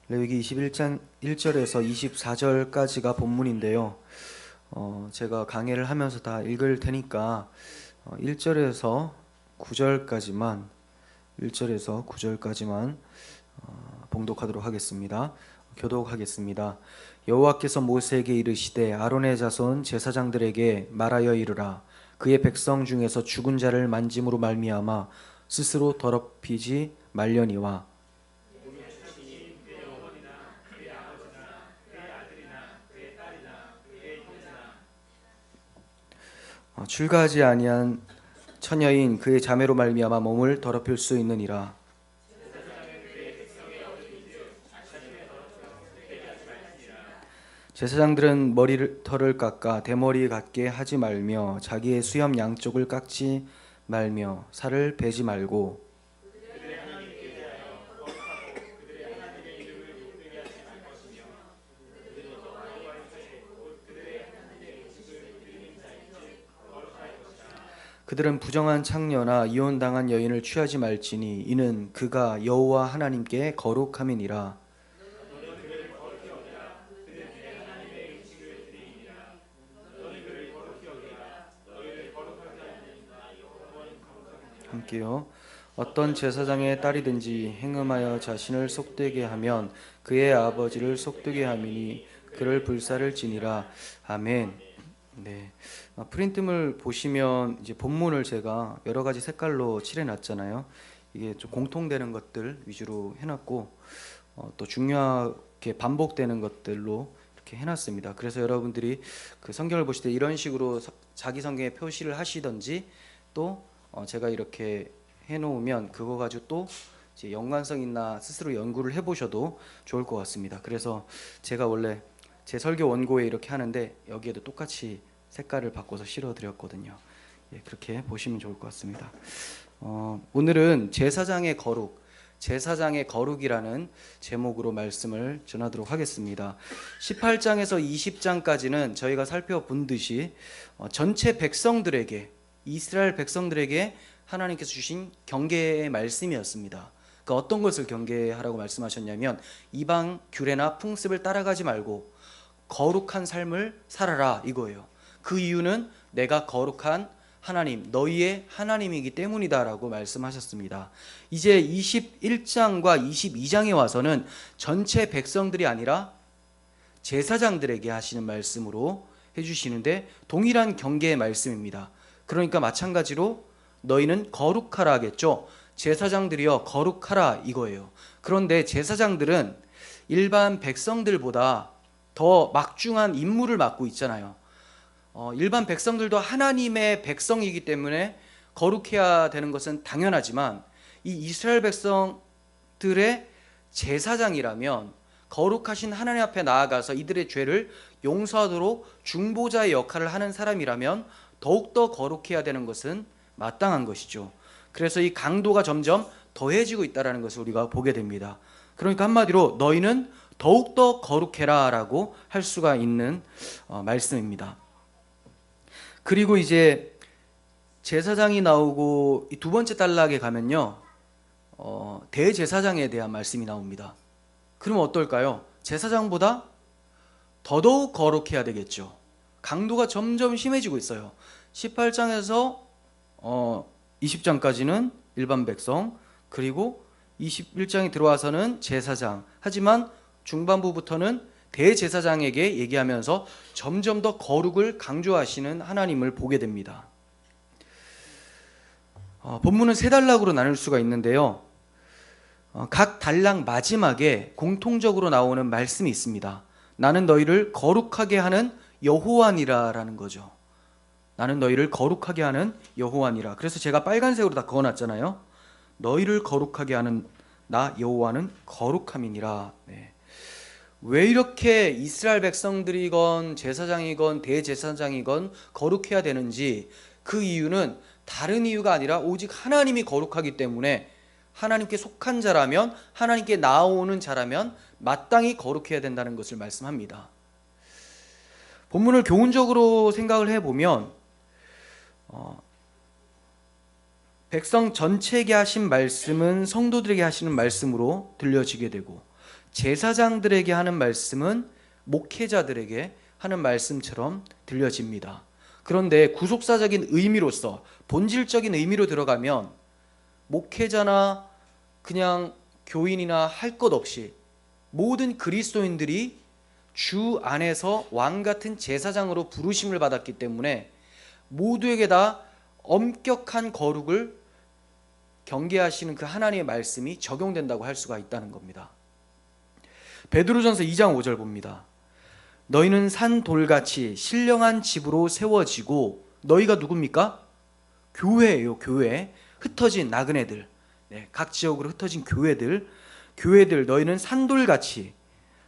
레위기 21장 1절에서 24절까지가 본문인데요. 제가 강해를 하면서 다 읽을 테니까 1절에서 9절까지만 봉독하도록 하겠습니다. 교독하겠습니다. 여호와께서 모세에게 이르시되 아론의 자손 제사장들에게 말하여 이르라. 그의 백성 중에서 죽은 자를 만짐으로 말미암아 스스로 더럽히지 말려니와 출가하지 아니한 처녀인 그의 자매로 말미암아 몸을 더럽힐 수 있느니라. 제사장들은 털을 깎아 대머리 같게 하지 말며 자기의 수염 양쪽을 깎지 말며 살을 베지 말고 그들은 부정한 창녀나 이혼당한 여인을 취하지 말지니 이는 그가 여호와 하나님께 거룩함이니라. 함께요. 어떤 제사장의 딸이든지 행음하여 자신을 속되게 하면 그의 아버지를 속되게 함이니 그를 불살을지니라. 아멘. 네. 프린트물 보시면 이제 본문을 제가 여러 가지 색깔로 칠해놨잖아요. 이게 좀 공통되는 것들 위주로 해놨고 또 중요하게 반복되는 것들로 이렇게 해놨습니다. 그래서 여러분들이 그 성경을 보실 때 이런 식으로 자기 성경에 표시를 하시던지 또 제가 이렇게 해놓으면 그거 가지고 또 이제 연관성 있나 스스로 연구를 해보셔도 좋을 것 같습니다. 그래서 제가 원래 제 설교 원고에 이렇게 하는데 여기에도 똑같이 색깔을 바꿔서 실어드렸거든요. 예, 그렇게 보시면 좋을 것 같습니다. 오늘은 제사장의 거룩이라는 제목으로 말씀을 전하도록 하겠습니다. 18장에서 20장까지는 저희가 살펴본 듯이 전체 백성들에게, 이스라엘 백성들에게 하나님께서 주신 경계의 말씀이었습니다. 그 어떤 것을 경계하라고 말씀하셨냐면 이방 규례나 풍습을 따라가지 말고 거룩한 삶을 살아라 이거예요. 그 이유는 내가 거룩한 하나님, 너희의 하나님이기 때문이다라고 말씀하셨습니다. 이제 21장과 22장에 와서는 전체 백성들이 아니라 제사장들에게 하시는 말씀으로 해주시는데 동일한 경계의 말씀입니다. 그러니까 마찬가지로 너희는 거룩하라 하겠죠. 제사장들이여 거룩하라 이거예요. 그런데 제사장들은 일반 백성들보다 더 막중한 임무를 맡고 있잖아요. 일반 백성들도 하나님의 백성이기 때문에 거룩해야 되는 것은 당연하지만 이 이스라엘 백성들의 제사장이라면 거룩하신 하나님 앞에 나아가서 이들의 죄를 용서하도록 중보자의 역할을 하는 사람이라면 더욱더 거룩해야 되는 것은 마땅한 것이죠. 그래서 이 강도가 점점 더해지고 있다는 것을 우리가 보게 됩니다. 그러니까 한마디로 너희는 더욱더 거룩해라 라고 할 수가 있는 말씀입니다. 그리고 이제 제사장이 나오고 이 두 번째 단락에 가면요 대제사장에 대한 말씀이 나옵니다. 그러면 어떨까요? 제사장보다 더더욱 거룩해야 되겠죠. 강도가 점점 심해지고 있어요. 18장에서 20장까지는 일반 백성, 그리고 21장에 들어와서는 제사장. 하지만 중반부부터는 대제사장에게 얘기하면서 점점 더 거룩을 강조하시는 하나님을 보게 됩니다. 본문은 세 단락으로 나눌 수가 있는데요. 각 단락 마지막에 공통적으로 나오는 말씀이 있습니다. 나는 너희를 거룩하게 하는 여호와니라라는 거죠. 나는 너희를 거룩하게 하는 여호와니라. 그래서 제가 빨간색으로 다 그어놨잖아요. 너희를 거룩하게 하는 나 여호와는 거룩함이니라. 네. 왜 이렇게 이스라엘 백성들이건 제사장이건 대제사장이건 거룩해야 되는지, 그 이유는 다른 이유가 아니라 오직 하나님이 거룩하기 때문에 하나님께 속한 자라면, 하나님께 나아오는 자라면 마땅히 거룩해야 된다는 것을 말씀합니다. 본문을 교훈적으로 생각을 해보면 백성 전체에게 하신 말씀은 성도들에게 하시는 말씀으로 들려지게 되고, 제사장들에게 하는 말씀은 목회자들에게 하는 말씀처럼 들려집니다. 그런데 구속사적인 의미로서 본질적인 의미로 들어가면 목회자나 그냥 교인이나 할 것 없이 모든 그리스도인들이 주 안에서 왕 같은 제사장으로 부르심을 받았기 때문에 모두에게 다 엄격한 거룩을 경계하시는 그 하나님의 말씀이 적용된다고 할 수가 있다는 겁니다. 베드로전서 2장 5절 봅니다. 너희는 산 돌같이 신령한 집으로 세워지고, 너희가 누굽니까? 교회예요. 교회. 흩어진 나그네들, 각 지역으로 흩어진 교회들 너희는 산돌같이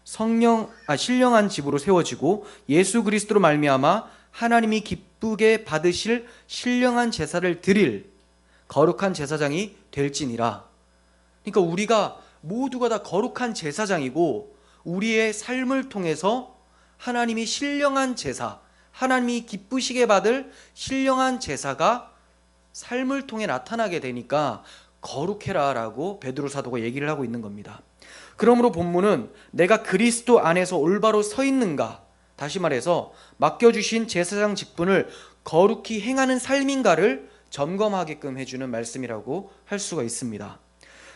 신령한 집으로 세워지고 예수 그리스도로 말미암아 하나님이 기쁘게 받으실 신령한 제사를 드릴 거룩한 제사장이 될지니라. 그러니까 우리가 모두가 다 거룩한 제사장이고, 우리의 삶을 통해서 하나님이 신령한 제사, 하나님이 기쁘시게 받을 신령한 제사가 삶을 통해 나타나게 되니까 거룩해라 라고 베드로 사도가 얘기를 하고 있는 겁니다. 그러므로 본문은 내가 그리스도 안에서 올바로 서 있는가, 다시 말해서 맡겨주신 제사장 직분을 거룩히 행하는 삶인가를 점검하게끔 해주는 말씀이라고 할 수가 있습니다.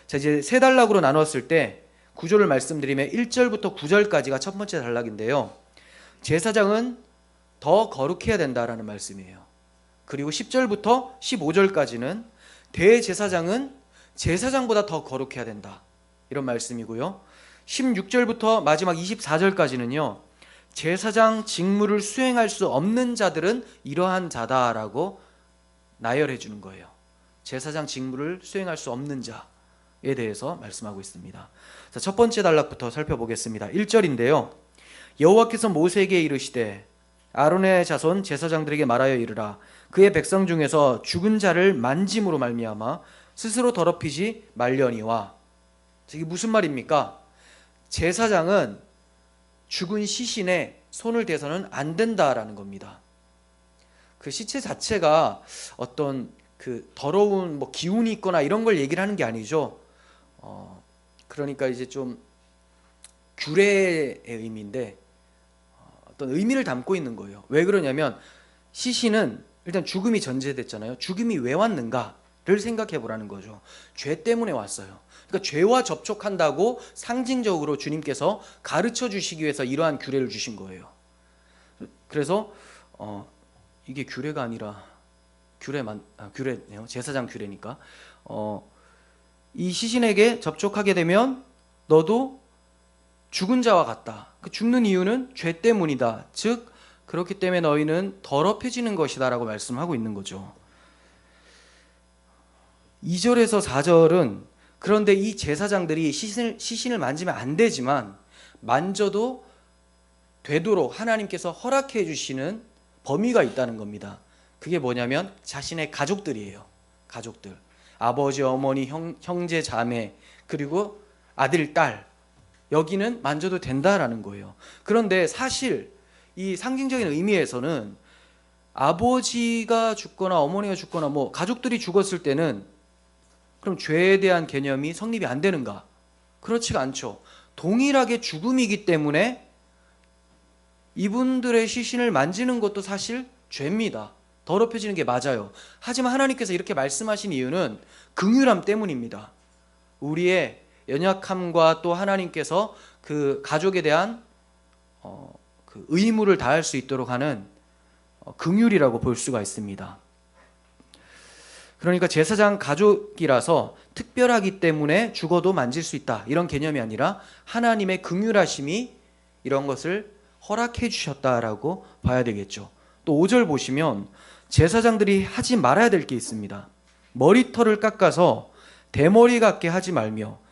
자, 이제 세 단락으로 나눴을 때 구조를 말씀드리면 1절부터 9절까지가 첫 번째 단락인데요. 제사장은 더 거룩해야 된다라는 말씀이에요. 그리고 10절부터 15절까지는 대제사장은 제사장보다 더 거룩해야 된다, 이런 말씀이고요. 16절부터 마지막 24절까지는요, 제사장 직무를 수행할 수 없는 자들은 이러한 자다라고 나열해 주는 거예요. 제사장 직무를 수행할 수 없는 자에 대해서 말씀하고 있습니다. 자, 첫 번째 단락부터 살펴보겠습니다. 1절인데요. 여호와께서 모세에게 이르시되 아론의 자손 제사장들에게 말하여 이르라. 그의 백성 중에서 죽은 자를 만짐으로 말미암아 스스로 더럽히지 말려니와. 이게 무슨 말입니까? 제사장은 죽은 시신에 손을 대서는 안 된다라는 겁니다. 그 시체 자체가 어떤 그 더러운 기운이 있거나 이런 걸 얘기를 하는 게 아니죠. 그러니까 이제 좀 규례의 의미인데 어떤 의미를 담고 있는 거예요. 왜 그러냐면 시신은 일단 죽음이 전제됐잖아요. 죽음이 왜 왔는가를 생각해 보라는 거죠. 죄 때문에 왔어요. 그러니까 죄와 접촉한다고 상징적으로 주님께서 가르쳐 주시기 위해서 이러한 규례를 주신 거예요. 그래서 이게 규례가 아니라 규례네요. 제사장 규례니까 이 시신에게 접촉하게 되면 너도 죽은 자와 같다. 그 죽는 이유는 죄 때문이다. 즉 그렇기 때문에 너희는 더럽혀지는 것이다 라고 말씀하고 있는 거죠. 2절에서 4절은 그런데 이 제사장들이 시신을 만지면 안 되지만 만져도 되도록 하나님께서 허락해 주시는 범위가 있다는 겁니다. 그게 뭐냐면 자신의 가족들이에요. 가족들. 아버지, 어머니, 형제, 자매, 그리고 아들, 딸. 여기는 만져도 된다라는 거예요. 그런데 사실 이 상징적인 의미에서는 아버지가 죽거나 어머니가 죽거나 가족들이 죽었을 때는 그럼 죄에 대한 개념이 성립이 안 되는가? 그렇지가 않죠. 동일하게 죽음이기 때문에 이분들의 시신을 만지는 것도 사실 죄입니다. 더럽혀지는 게 맞아요. 하지만 하나님께서 이렇게 말씀하신 이유는 긍휼함 때문입니다. 우리의 연약함과 또 하나님께서 그 가족에 대한 그 의무를 다할 수 있도록 하는 긍휼이라고 볼 수가 있습니다. 그러니까 제사장 가족이라서 특별하기 때문에 죽어도 만질 수 있다, 이런 개념이 아니라 하나님의 긍휼하심이 이런 것을 허락해 주셨다라고 봐야 되겠죠. 또 5절 보시면 제사장들이 하지 말아야 될 게 있습니다. 머리털을 깎아서 대머리 같게 하지 말며.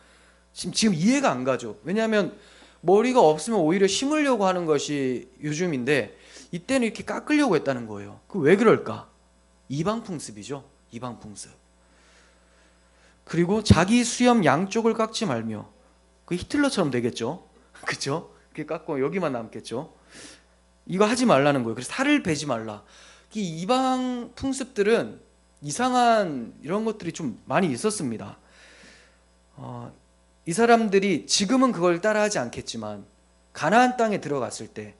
지금 이해가 안 가죠. 왜냐하면 머리가 없으면 오히려 심으려고 하는 것이 요즘인데 이때는 이렇게 깎으려고 했다는 거예요. 그 왜 그럴까? 이방 풍습이죠. 이방 풍습. 그리고 자기 수염 양쪽을 깎지 말며. 그 히틀러처럼 되겠죠. 그렇죠? 이렇게 깎고 여기만 남겠죠. 이거 하지 말라는 거예요. 그래서 살을 베지 말라. 이 이방 풍습들은 이상한 이런 것들이 좀 많이 있었습니다. 이 사람들이 지금은 그걸 따라하지 않겠지만 가나안 땅에 들어갔을 때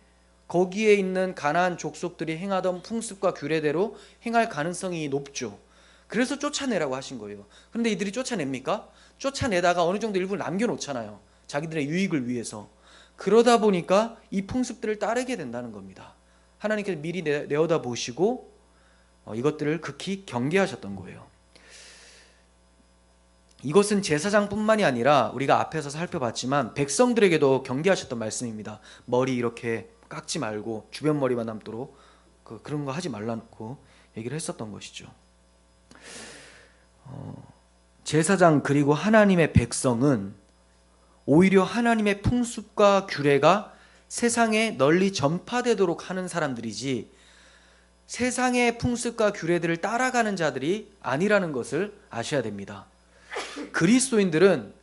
거기에 있는 가나안 족속들이 행하던 풍습과 규례대로 행할 가능성이 높죠. 그래서 쫓아내라고 하신 거예요. 그런데 이들이 쫓아냅니까? 쫓아내다가 어느 정도 일부 남겨놓잖아요. 자기들의 유익을 위해서. 그러다 보니까 이 풍습들을 따르게 된다는 겁니다. 하나님께서 미리 내어다 보시고 이것들을 극히 경계하셨던 거예요. 이것은 제사장뿐만이 아니라 우리가 앞에서 살펴봤지만 백성들에게도 경계하셨던 말씀입니다. 머리 이렇게 깎지 말고 주변 머리만 남도록 그런 거 하지 말라고 얘기를 했었던 것이죠. 제사장 그리고 하나님의 백성은 오히려 하나님의 풍습과 규례가 세상에 널리 전파되도록 하는 사람들이지 세상의 풍습과 규례들을 따라가는 자들이 아니라는 것을 아셔야 됩니다. 그리스도인들은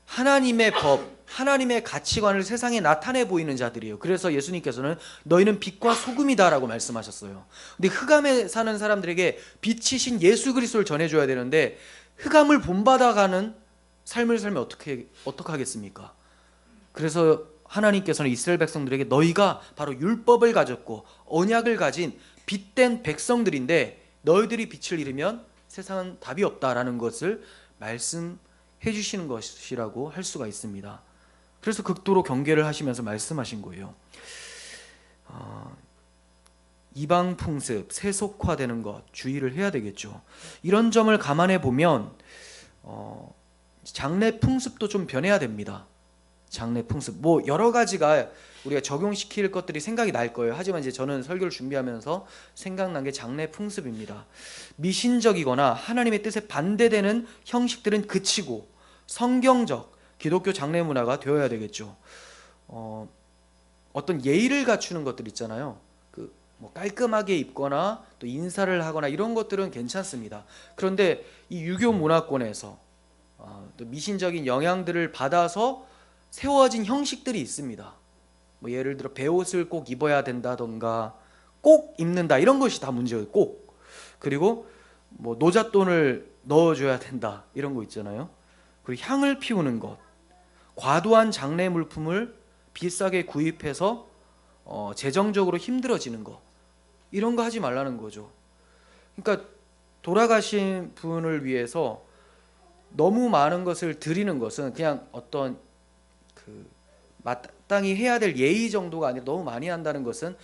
하나님의 법, 하나님의 가치관을 세상에 나타내 보이는 자들이에요. 그래서 예수님께서는 너희는 빛과 소금이다라고 말씀하셨어요. 근데 흑암에 사는 사람들에게 빛이신 예수 그리스도를 전해줘야 되는데 흑암을 본받아가는 삶을 살면 어떻게 하겠습니까? 그래서 하나님께서는 이스라엘 백성들에게 너희가 바로 율법을 가졌고 언약을 가진 빛된 백성들인데 너희들이 빛을 잃으면 세상은 답이 없다라는 것을 말씀해 주시는 것이라고 할 수가 있습니다. 그래서 극도로 경계를 하시면서 말씀하신 거예요. 이방 풍습, 세속화되는 것 주의를 해야 되겠죠. 이런 점을 감안해 보면 장례 풍습도 좀 변해야 됩니다. 장례 풍습 뭐 여러 가지가 우리가 적용시킬 것들이 생각이 날 거예요. 하지만 이제 저는 설교를 준비하면서 생각난 게 장례 풍습입니다. 미신적이거나 하나님의 뜻에 반대되는 형식들은 그치고 성경적 기독교 장례 문화가 되어야 되겠죠. 어떤 예의를 갖추는 것들 있잖아요. 뭐 깔끔하게 입거나 또 인사를 하거나 이런 것들은 괜찮습니다. 그런데 이 유교 문화권에서 또 미신적인 영향들을 받아서 세워진 형식들이 있습니다. 뭐 예를 들어 배옷을 꼭 입어야 된다던가 꼭 입는다 이런 것이 다 문제예요. 꼭. 그리고 뭐 노잣돈을 넣어줘야 된다 이런 거 있잖아요. 그리고 향을 피우는 것, 과도한 장례 물품을 비싸게 구입해서 재정적으로 힘들어지는 거 이런 거 하지 말라는 거죠. 그러니까 돌아가신 분을 위해서 너무 많은 것을 드리는 것은 그냥 어떤 마땅히 해야 될 예의 정도가 아니라 너무 많이 한다는 것은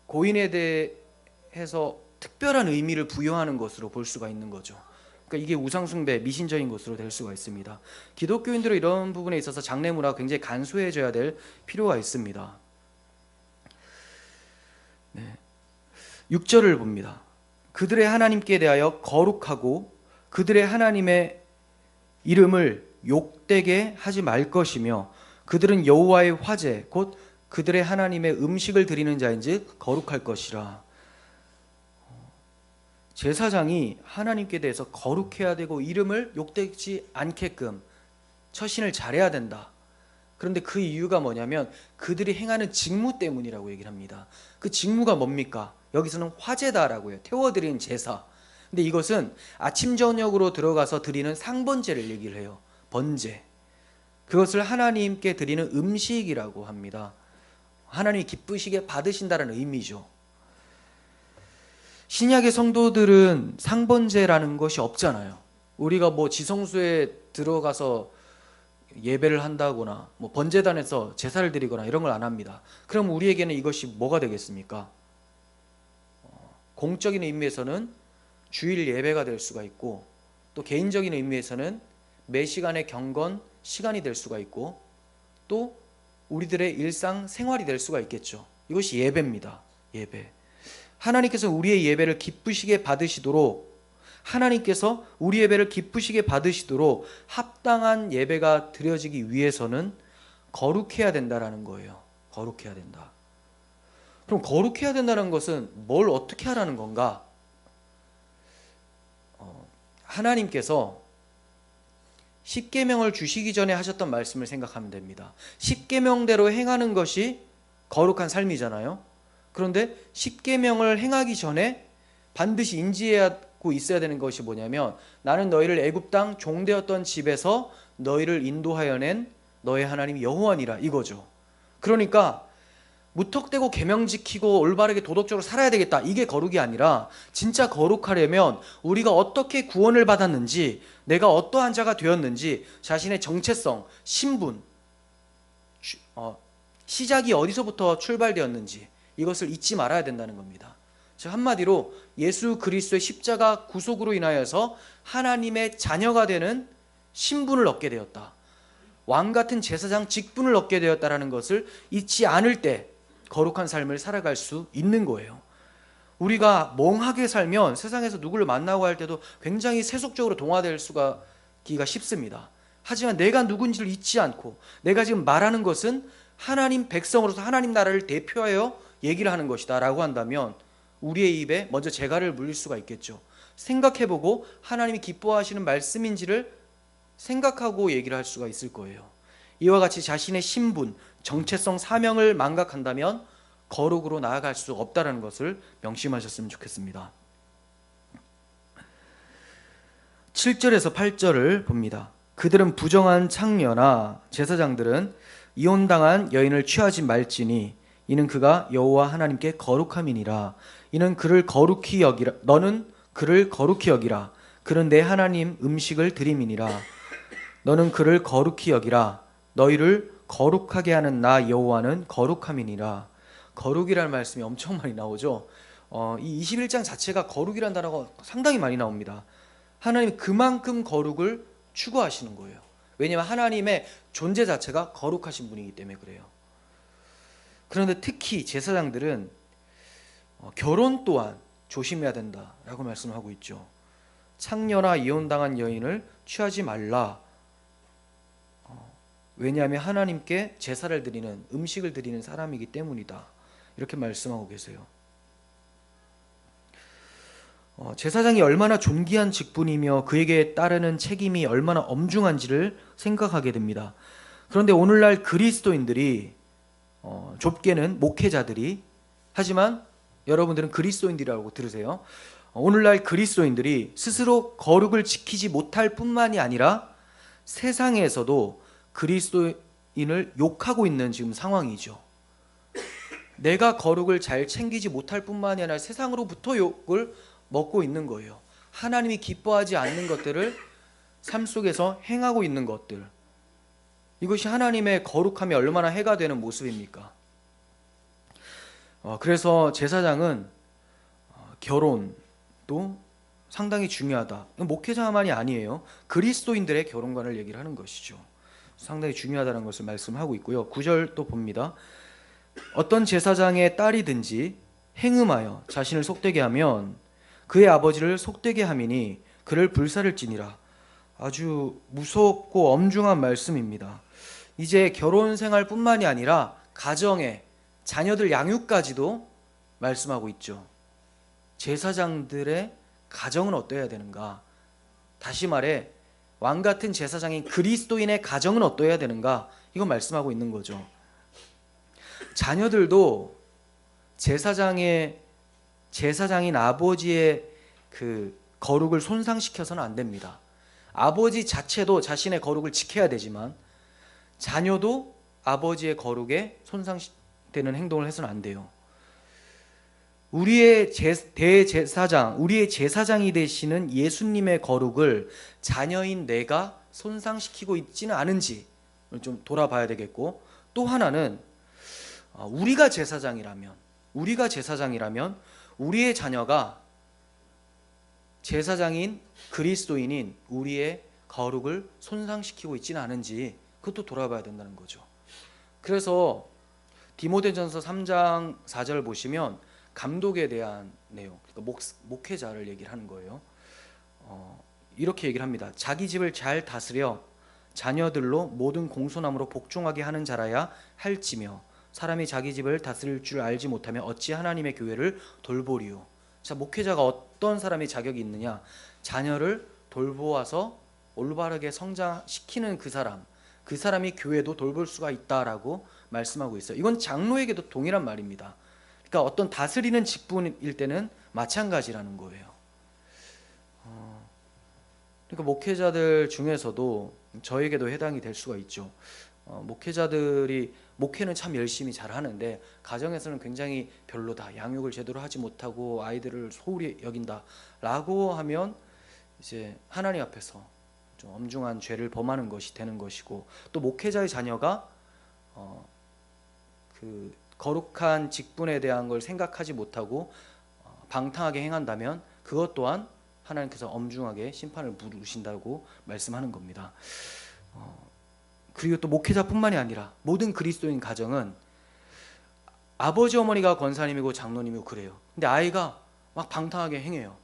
고인에 대해서 특별한 의미를 부여하는 것으로 볼 수가 있는 거죠. 그러니까 이게 우상숭배, 미신적인 것으로 될 수가 있습니다. 기독교인들은 이런 부분에 있어서 장례 문화가 굉장히 간소해져야 될 필요가 있습니다. 네. 6절을 봅니다. 그들의 하나님께 대하여 거룩하고 그들의 하나님의 이름을 욕되게 하지 말 것이며 그들은 여호와의 화제 곧 그들의 하나님의 음식을 드리는 자인즉 거룩할 것이라. 제사장이 하나님께 대해서 거룩해야 되고 이름을 욕되지 않게끔 처신을 잘해야 된다. 그런데 그 이유가 뭐냐면 그들이 행하는 직무 때문이라고 얘기를 합니다. 그 직무가 뭡니까? 여기서는 화제다라고 해요. 태워드리는 제사. 근데 이것은 아침 저녁으로 들어가서 드리는 상번제를 얘기를 해요. 번제. 그것을 하나님께 드리는 음식이라고 합니다. 하나님이 기쁘시게 받으신다는 의미죠. 신약의 성도들은 상번제라는 것이 없잖아요. 우리가 뭐 지성소에 들어가서 예배를 한다거나 뭐 번제단에서 제사를 드리거나 이런 걸 안 합니다. 그럼 우리에게는 이것이 뭐가 되겠습니까? 공적인 의미에서는 주일 예배가 될 수가 있고 또 개인적인 의미에서는 매 시간의 경건 시간이 될 수가 있고 또 우리들의 일상 생활이 될 수가 있겠죠. 이것이 예배입니다. 예배. 하나님께서 우리의 예배를 기쁘시게 받으시도록 하나님께서 우리 예배를 기쁘시게 받으시도록 합당한 예배가 드려지기 위해서는 거룩해야 된다라는 거예요. 거룩해야 된다. 그럼 거룩해야 된다는 것은 뭘 어떻게 하라는 건가? 하나님께서 십계명을 주시기 전에 하셨던 말씀을 생각하면 됩니다. 십계명대로 행하는 것이 거룩한 삶이잖아요. 그런데 십계명을 행하기 전에 반드시 인지해야 생각하고 있어야 되는 것이 뭐냐면, 나는 너희를 애굽 땅 종되었던 집에서 너희를 인도하여 낸 너의 하나님 여호와니라, 이거죠. 그러니까 무턱대고 계명 지키고 올바르게 도덕적으로 살아야 되겠다, 이게 거룩이 아니라, 진짜 거룩하려면 우리가 어떻게 구원을 받았는지, 내가 어떠한 자가 되었는지, 자신의 정체성, 신분, 시작이 어디서부터 출발되었는지, 이것을 잊지 말아야 된다는 겁니다. 즉 한마디로 예수 그리스도의 십자가 구속으로 인하여서 하나님의 자녀가 되는 신분을 얻게 되었다, 왕같은 제사장 직분을 얻게 되었다라는 것을 잊지 않을 때 거룩한 삶을 살아갈 수 있는 거예요. 우리가 멍하게 살면 세상에서 누구를 만나고 할 때도 굉장히 세속적으로 동화될 수가 기가 쉽습니다. 하지만 내가 누군지를 잊지 않고, 내가 지금 말하는 것은 하나님 백성으로서 하나님 나라를 대표하여 얘기를 하는 것이다 라고 한다면, 우리의 입에 먼저 재갈을 물릴 수가 있겠죠. 생각해보고 하나님이 기뻐하시는 말씀인지를 생각하고 얘기를 할 수가 있을 거예요. 이와 같이 자신의 신분, 정체성, 사명을 망각한다면 거룩으로 나아갈 수 없다는 것을 명심하셨으면 좋겠습니다. 7절에서 8절을 봅니다. 그들은 부정한 창녀나 제사장들은 이혼당한 여인을 취하지 말지니 이는 그가 여호와 하나님께 거룩함이니라. 이는 그를 거룩히 여기라. 너는 그를 거룩히 여기라. 그는 내 하나님 음식을 드림이니라. 너는 그를 거룩히 여기라. 너희를 거룩하게 하는 나 여호와는 거룩함이니라. 거룩이라는 말씀이 엄청 많이 나오죠. 이 21장 자체가 거룩이라는 단어가 상당히 많이 나옵니다. 하나님이 그만큼 거룩을 추구하시는 거예요. 왜냐하면 하나님의 존재 자체가 거룩하신 분이기 때문에 그래요. 그런데 특히 제사장들은 결혼 또한 조심해야 된다라고 말씀하고 있죠. 창녀나 이혼당한 여인을 취하지 말라. 왜냐하면 하나님께 제사를 드리는, 음식을 드리는 사람이기 때문이다, 이렇게 말씀하고 계세요. 제사장이 얼마나 존귀한 직분이며 그에게 따르는 책임이 얼마나 엄중한지를 생각하게 됩니다. 그런데 오늘날 그리스도인들이, 좁게는 목회자들이, 하지만 여러분들은 그리스도인들이라고 들으세요. 오늘날 그리스도인들이 스스로 거룩을 지키지 못할 뿐만이 아니라 세상에서도 그리스도인을 욕하고 있는 지금 상황이죠. 내가 거룩을 잘 챙기지 못할 뿐만이 아니라 세상으로부터 욕을 먹고 있는 거예요. 하나님이 기뻐하지 않는 것들을 삶 속에서 행하고 있는 것들, 이것이 하나님의 거룩함에 얼마나 해가 되는 모습입니까? 그래서 제사장은 결혼도 상당히 중요하다. 목회자만이 아니에요. 그리스도인들의 결혼관을 얘기를 하는 것이죠. 상당히 중요하다는 것을 말씀하고 있고요. 9절 또 봅니다. 어떤 제사장의 딸이든지 행음하여 자신을 속되게 하면 그의 아버지를 속되게 함이니 그를 불살을지니라. 아주 무섭고 엄중한 말씀입니다. 이제 결혼 생활뿐만이 아니라 가정의 자녀들 양육까지도 말씀하고 있죠. 제사장들의 가정은 어떠해야 되는가? 다시 말해 왕같은 제사장인 그리스도인의 가정은 어떠해야 되는가? 이거 말씀하고 있는 거죠. 자녀들도 제사장인 아버지의 그 거룩을 손상시켜서는 안 됩니다. 아버지 자체도 자신의 거룩을 지켜야 되지만 자녀도 아버지의 거룩에 손상되는 행동을 해서는 안 돼요. 우리의 대제사장, 우리의 제사장이 되시는 예수님의 거룩을 자녀인 내가 손상시키고 있지는 않은지 좀 돌아봐야 되겠고, 또 하나는 우리가 제사장이라면 우리의 자녀가 제사장인 그리스도인인 우리의 거룩을 손상시키고 있지는 않은지 그것도 돌아봐야 된다는 거죠. 그래서 디모데전서 3장 4절 보시면 감독에 대한 내용, 그러니까 목회자를 얘기를 하는 거예요. 이렇게 얘기를 합니다. 자기 집을 잘 다스려 자녀들로 모든 공손함으로 복종하게 하는 자라야 할지며 사람이 자기 집을 다스릴 줄 알지 못하면 어찌 하나님의 교회를 돌보리요. 자, 목회자가 어떤 사람이 자격이 있느냐? 자녀를 돌보아서 올바르게 성장시키는 그 사람이 교회도 돌볼 수가 있다라고 말씀하고 있어요. 이건 장로에게도 동일한 말입니다. 그러니까 어떤 다스리는 직분일 때는 마찬가지라는 거예요. 그러니까 목회자들 중에서도 저에게도 해당이 될 수가 있죠. 목회자들이 목회는 참 열심히 잘 하는데 가정에서는 굉장히 별로다, 양육을 제대로 하지 못하고 아이들을 소홀히 여긴다라고 하면 이제 하나님 앞에서 좀 엄중한 죄를 범하는 것이 되는 것이고, 또 목회자의 자녀가 그 거룩한 직분에 대한 걸 생각하지 못하고 방탕하게 행한다면 그것 또한 하나님께서 엄중하게 심판을 물으신다고 말씀하는 겁니다. 그리고 또 목회자뿐만이 아니라 모든 그리스도인 가정은 아버지 어머니가 권사님이고 장로님이고 그래요. 근데 아이가 막 방탕하게 행해요.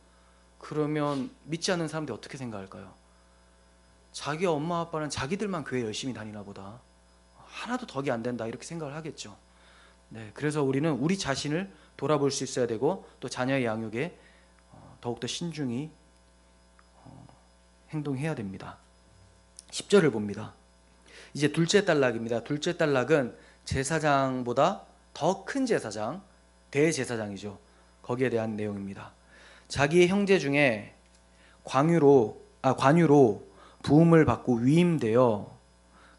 그러면 믿지 않는 사람들이 어떻게 생각할까요? 자기 엄마 아빠는 자기들만 교회 열심히 다니나 보다, 하나도 덕이 안 된다, 이렇게 생각을 하겠죠. 네, 그래서 우리는 우리 자신을 돌아볼 수 있어야 되고, 또 자녀의 양육에 더욱더 신중히 행동해야 됩니다. 10절을 봅니다. 이제 둘째 단락입니다. 둘째 단락은 제사장보다 더 큰 제사장, 대제사장이죠. 거기에 대한 내용입니다. 자기의 형제 중에 관유로 부음을 받고 위임되어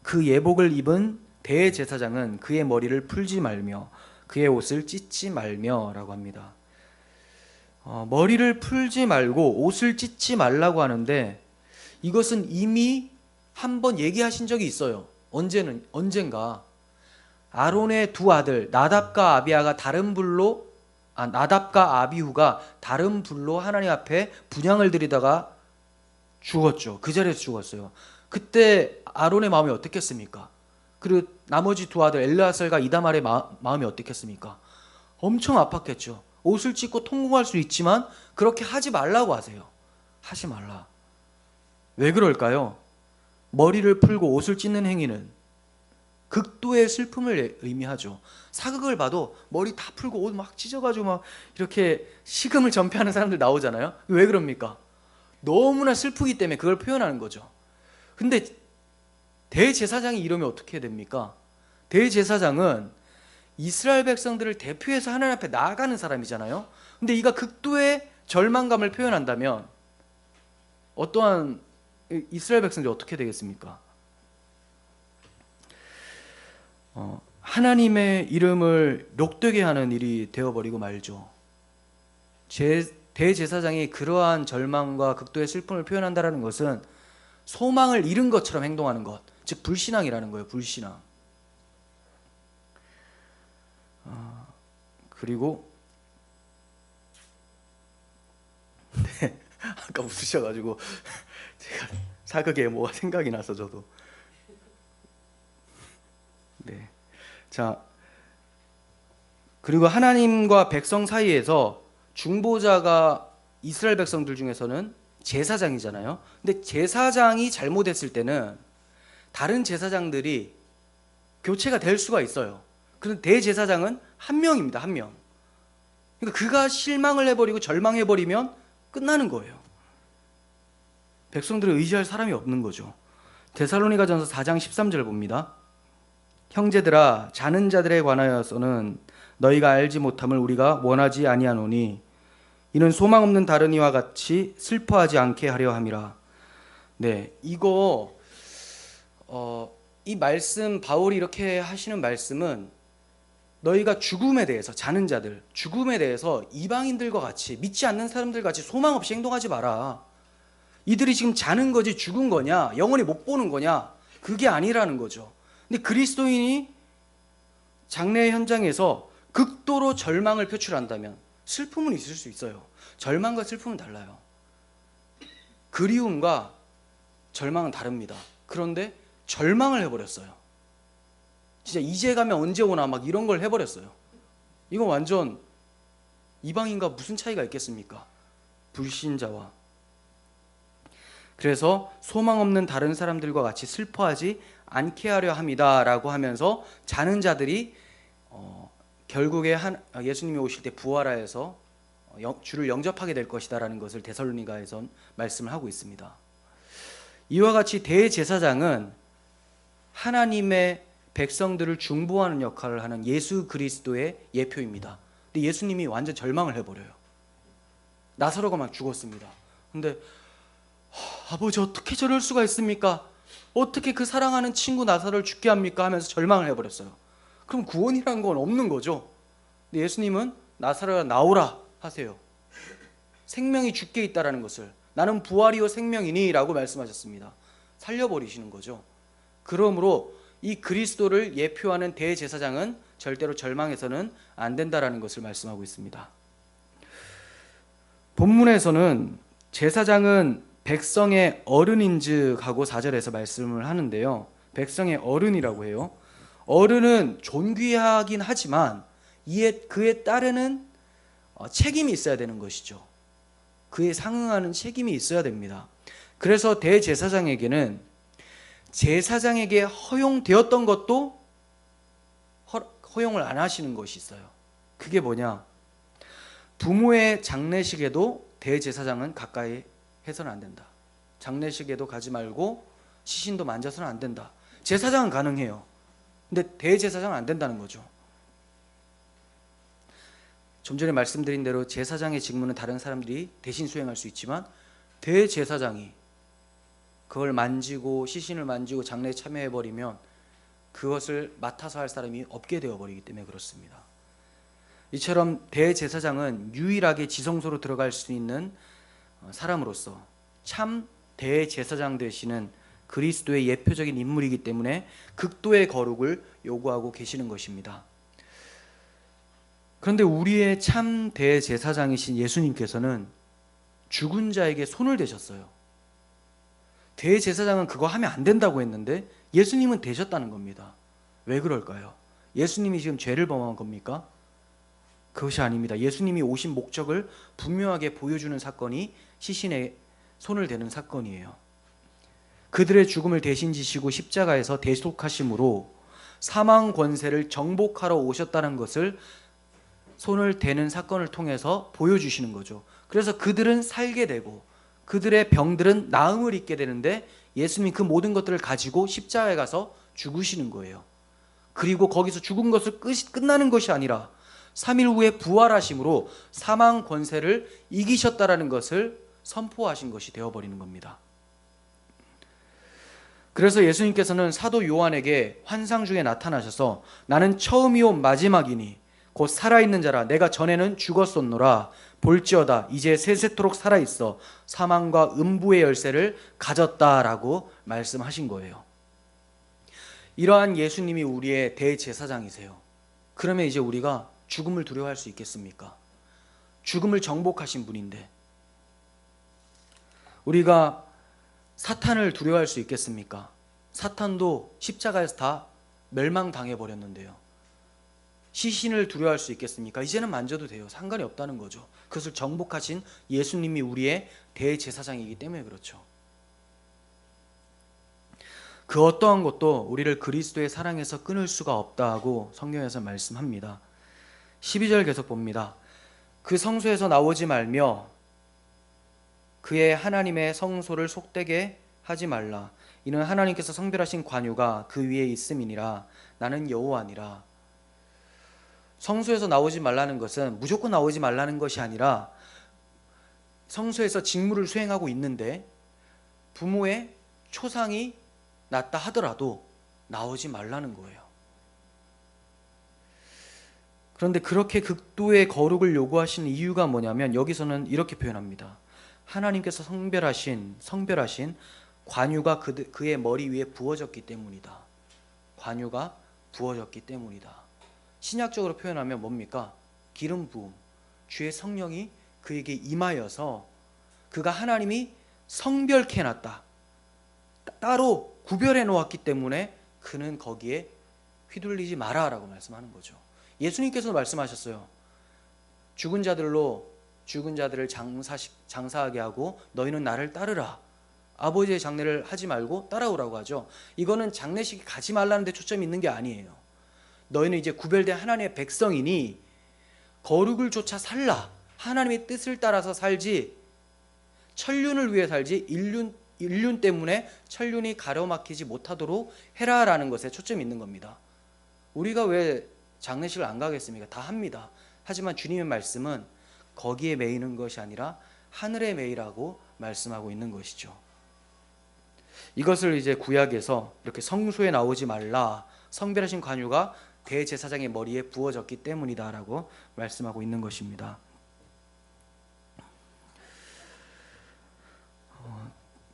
그 예복을 입은 대제사장은 그의 머리를 풀지 말며 그의 옷을 찢지 말며 라고 합니다. 머리를 풀지 말고 옷을 찢지 말라고 하는데, 이것은 이미 한번 얘기하신 적이 있어요. 언젠가 아론의 두 아들 나답과 아비후가 다른 불로 하나님 앞에 분향을 드리다가 죽었죠. 그 자리에서 죽었어요. 그때 아론의 마음이 어떻겠습니까? 그리고 나머지 두 아들 엘르아살과 이다말의 마음이 어떻겠습니까? 엄청 아팠겠죠. 옷을 찢고 통곡할 수 있지만 그렇게 하지 말라고 하세요. 하지 말라. 왜 그럴까요? 머리를 풀고 옷을 찢는 행위는 극도의 슬픔을 의미하죠. 사극을 봐도 머리 다 풀고 옷 막 찢어가지고 막 이렇게 식음을 전폐하는 사람들 나오잖아요. 왜 그럽니까? 너무나 슬프기 때문에 그걸 표현하는 거죠. 근데 대제사장이 이러면 어떻게 됩니까? 대제사장은 이스라엘 백성들을 대표해서 하나님 앞에 나아가는 사람이잖아요. 근데 이가 극도의 절망감을 표현한다면 어떠한 이스라엘 백성들이 어떻게 되겠습니까? 하나님의 이름을 욕되게 하는 일이 되어버리고 말죠. 대제사장이 그러한 절망과 극도의 슬픔을 표현한다는 것은 소망을 잃은 것처럼 행동하는 것, 즉 불신앙이라는 거예요. 불신앙. 그리고 네, 아까 웃으셔가지고 제가 사극에 뭐가 생각이 나서 저도. 네. 자, 그리고 하나님과 백성 사이에서 중보자가 이스라엘 백성들 중에서는 제사장이잖아요. 근데 제사장이 잘못했을 때는 다른 제사장들이 교체가 될 수가 있어요. 그런데 대제사장은 한 명입니다. 한 명. 그러니까 그가 실망을 해버리고 절망해버리면 끝나는 거예요. 백성들을 의지할 사람이 없는 거죠. 데살로니가전서 4장 13절 봅니다. 형제들아, 자는 자들에 관하여서는 너희가 알지 못함을 우리가 원하지 아니하노니 이는 소망 없는 다른 이와 같이 슬퍼하지 않게 하려 함이라. 네, 이거 이 말씀, 바울이 이렇게 하시는 말씀은 너희가 죽음에 대해서, 자는 자들, 죽음에 대해서 이방인들과 같이, 믿지 않는 사람들 같이 소망 없이 행동하지 마라. 이들이 지금 자는 거지 죽은 거냐, 영원히 못 보는 거냐, 그게 아니라는 거죠. 근데 그리스도인이 장례 현장에서 극도로 절망을 표출한다면 슬픔은 있을 수 있어요. 절망과 슬픔은 달라요. 그리움과 절망은 다릅니다. 그런데 절망을 해버렸어요. 진짜 이제 가면 언제 오나 막 이런 걸 해버렸어요. 이건 완전 이방인과 무슨 차이가 있겠습니까? 불신자와. 그래서 소망 없는 다른 사람들과 같이 슬퍼하지 않게 하려 함이다 라고 하면서 자는 자들이 결국에 예수님이 오실 때 부활하여서 주를 영접하게 될 것이다 라는 것을 데살로니가에서 말씀을 하고 있습니다. 이와 같이 대제사장은 하나님의 백성들을 중보하는 역할을 하는 예수 그리스도의 예표입니다. 근데 예수님이 완전 절망을 해버려요. 나사로가 막 죽었습니다. 근데 아버지 어떻게 저럴 수가 있습니까? 어떻게 그 사랑하는 친구 나사로를 죽게 합니까? 하면서 절망을 해버렸어요. 그럼 구원이란 건 없는 거죠. 근데 예수님은 나사로야 나오라 하세요. 생명이 죽게 있다라는 것을, 나는 부활이요 생명이니 라고 말씀하셨습니다. 살려버리시는 거죠. 그러므로 이 그리스도를 예표하는 대제사장은 절대로 절망해서는 안 된다라는 것을 말씀하고 있습니다. 본문에서는 제사장은 백성의 어른인즉 하고 4절에서 말씀을 하는데요. 백성의 어른이라고 해요. 어른은 존귀하긴 하지만 그에 따르는 책임이 있어야 되는 것이죠. 그에 상응하는 책임이 있어야 됩니다. 그래서 대제사장에게는 제사장에게 허용되었던 것도 허용을 안 하시는 것이 있어요. 그게 뭐냐? 부모의 장례식에도 대제사장은 가까이 해서는 안 된다. 장례식에도 가지 말고 시신도 만져서는 안 된다. 제사장은 가능해요. 근데 대제사장은 안 된다는 거죠. 좀 전에 말씀드린 대로 제사장의 직무는 다른 사람들이 대신 수행할 수 있지만 대제사장이 그걸 만지고 시신을 만지고 장례에 참여해버리면 그것을 맡아서 할 사람이 없게 되어버리기 때문에 그렇습니다. 이처럼 대제사장은 유일하게 지성소로 들어갈 수 있는 사람으로서 참 대제사장 되시는 그리스도의 예표적인 인물이기 때문에 극도의 거룩을 요구하고 계시는 것입니다. 그런데 우리의 참 대제사장이신 예수님께서는 죽은 자에게 손을 대셨어요. 대제사장은 그거 하면 안 된다고 했는데 예수님은 되셨다는 겁니다. 왜 그럴까요? 예수님이 지금 죄를 범한 겁니까? 그것이 아닙니다. 예수님이 오신 목적을 분명하게 보여주는 사건이 시신에 손을 대는 사건이에요. 그들의 죽음을 대신 지시고 십자가에서 대속하심으로 사망 권세를 정복하러 오셨다는 것을 손을 대는 사건을 통해서 보여주시는 거죠. 그래서 그들은 살게 되고 그들의 병들은 나음을 입게 되는데 예수님이 그 모든 것들을 가지고 십자가에 가서 죽으시는 거예요. 그리고 거기서 죽은 것을 끝나는 것이 아니라 3일 후에 부활하심으로 사망 권세를 이기셨다라는 것을 선포하신 것이 되어버리는 겁니다. 그래서 예수님께서는 사도 요한에게 환상 중에 나타나셔서 나는 처음이요 마지막이니 곧 살아있는 자라 내가 전에는 죽었었노라 볼지어다 이제 세세토록 살아있어 사망과 음부의 열쇠를 가졌다라고 말씀하신 거예요. 이러한 예수님이 우리의 대제사장이세요. 그러면 이제 우리가 죽음을 두려워할 수 있겠습니까? 죽음을 정복하신 분인데 우리가 사탄을 두려워할 수 있겠습니까? 사탄도 십자가에서 다 멸망당해버렸는데요. 시신을 두려워할 수 있겠습니까? 이제는 만져도 돼요. 상관이 없다는 거죠. 그것을 정복하신 예수님이 우리의 대제사장이기 때문에 그렇죠. 그 어떠한 것도 우리를 그리스도의 사랑에서 끊을 수가 없다고 성경에서 말씀합니다. 12절 계속 봅니다. 그 성소에서 나오지 말며 그의 하나님의 성소를 속되게 하지 말라. 이는 하나님께서 성별하신 관유가 그 위에 있음이니라. 나는 여호와니라. 성소에서 나오지 말라는 것은 무조건 나오지 말라는 것이 아니라 성소에서 직무를 수행하고 있는데 부모의 초상이 났다 하더라도 나오지 말라는 거예요. 그런데 그렇게 극도의 거룩을 요구하시는 이유가 뭐냐면 여기서는 이렇게 표현합니다. 하나님께서 성별하신 관유가 그의 머리 위에 부어졌기 때문이다. 관유가 부어졌기 때문이다. 신약적으로 표현하면 뭡니까? 기름 부음, 주의 성령이 그에게 임하여서 그가 하나님이 성별케 해놨다. 따로 구별해 놓았기 때문에 그는 거기에 휘둘리지 마라라고 말씀하는 거죠. 예수님께서도 말씀하셨어요. 죽은 자들을 장사하게 하고 너희는 나를 따르라. 아버지의 장례를 하지 말고 따라오라고 하죠. 이거는 장례식에 가지 말라는 데 초점이 있는 게 아니에요. 너희는 이제 구별된 하나님의 백성이니 거룩을 쫓아 살라. 하나님의 뜻을 따라서 살지 천륜을 위해 살지 인륜 때문에 천륜이 가로막히지 못하도록 해라라는 것에 초점이 있는 겁니다. 우리가 왜 장례식을 안 가겠습니까? 다 합니다. 하지만 주님의 말씀은 거기에 매이는 것이 아니라 하늘에 매이라고 말씀하고 있는 것이죠. 이것을 이제 구약에서 이렇게 성소에 나오지 말라, 성별하신 관유가 대제사장의 머리에 부어졌기 때문이다라고 말씀하고 있는 것입니다.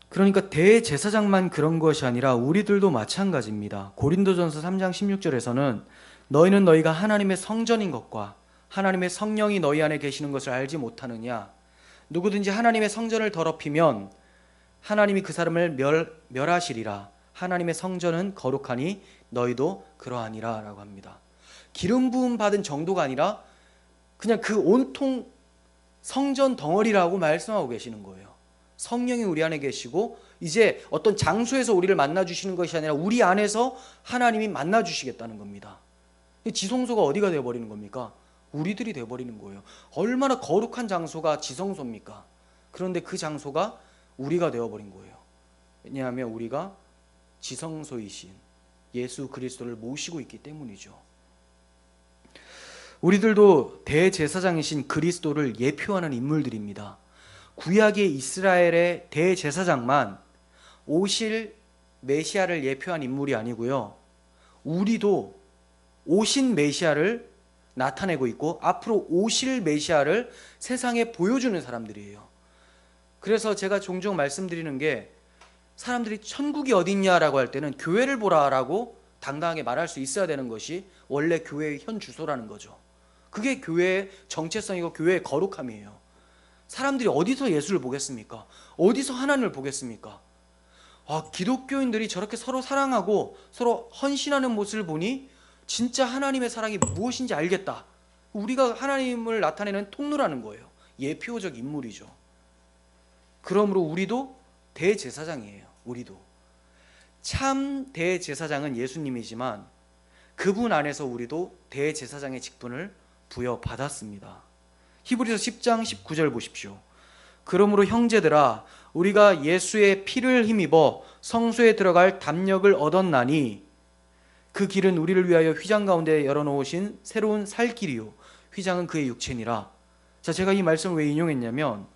그러니까 대제사장만 그런 것이 아니라 우리들도 마찬가지입니다. 고린도전서 3장 16절에서는 너희는 너희가 하나님의 성전인 것과 하나님의 성령이 너희 안에 계시는 것을 알지 못하느냐, 누구든지 하나님의 성전을 더럽히면 하나님이 그 사람을 멸하시리라. 하나님의 성전은 거룩하니 너희도 그러하니라 라고 합니다. 기름 부음 받은 정도가 아니라 그냥 그 온통 성전 덩어리라고 말씀하고 계시는 거예요. 성령이 우리 안에 계시고 이제 어떤 장소에서 우리를 만나주시는 것이 아니라 우리 안에서 하나님이 만나주시겠다는 겁니다. 지성소가 어디가 되어버리는 겁니까? 우리들이 되어버리는 거예요. 얼마나 거룩한 장소가 지성소입니까? 그런데 그 장소가 우리가 되어버린 거예요. 왜냐하면 우리가 지성소이신 예수 그리스도를 모시고 있기 때문이죠. 우리들도 대제사장이신 그리스도를 예표하는 인물들입니다. 구약의 이스라엘의 대제사장만 오실 메시아를 예표한 인물이 아니고요, 우리도 오신 메시아를 나타내고 있고 앞으로 오실 메시아를 세상에 보여주는 사람들이에요. 그래서 제가 종종 말씀드리는 게, 사람들이 천국이 어딨냐라고 할 때는 교회를 보라라고 당당하게 말할 수 있어야 되는 것이 원래 교회의 현 주소라는 거죠. 그게 교회의 정체성이고 교회의 거룩함이에요. 사람들이 어디서 예수를 보겠습니까? 어디서 하나님을 보겠습니까? 기독교인들이 저렇게 서로 사랑하고 서로 헌신하는 모습을 보니 진짜 하나님의 사랑이 무엇인지 알겠다. 우리가 하나님을 나타내는 통로라는 거예요. 예표적 인물이죠. 그러므로 우리도 대제사장이에요. 우리도 참 대제사장은 예수님이지만 그분 안에서 우리도 대제사장의 직분을 부여받았습니다. 히브리서 10장 19절 보십시오. 그러므로 형제들아, 우리가 예수의 피를 힘입어 성소에 들어갈 담력을 얻었나니 그 길은 우리를 위하여 휘장 가운데 열어놓으신 새로운 살 길이요 휘장은 그의 육체니라. 자, 제가 이 말씀을 왜 인용했냐면,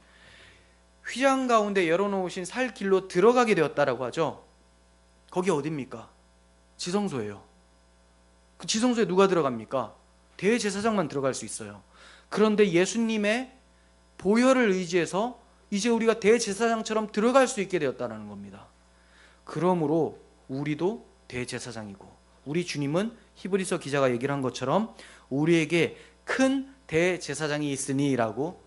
휘장 가운데 열어놓으신 살 길로 들어가게 되었다라고 하죠. 거기 어딥니까? 지성소예요. 그 지성소에 누가 들어갑니까? 대제사장만 들어갈 수 있어요. 그런데 예수님의 보혈을 의지해서 이제 우리가 대제사장처럼 들어갈 수 있게 되었다는 겁니다. 그러므로 우리도 대제사장이고, 우리 주님은 히브리서 기자가 얘기를 한 것처럼 우리에게 큰 대제사장이 있으니라고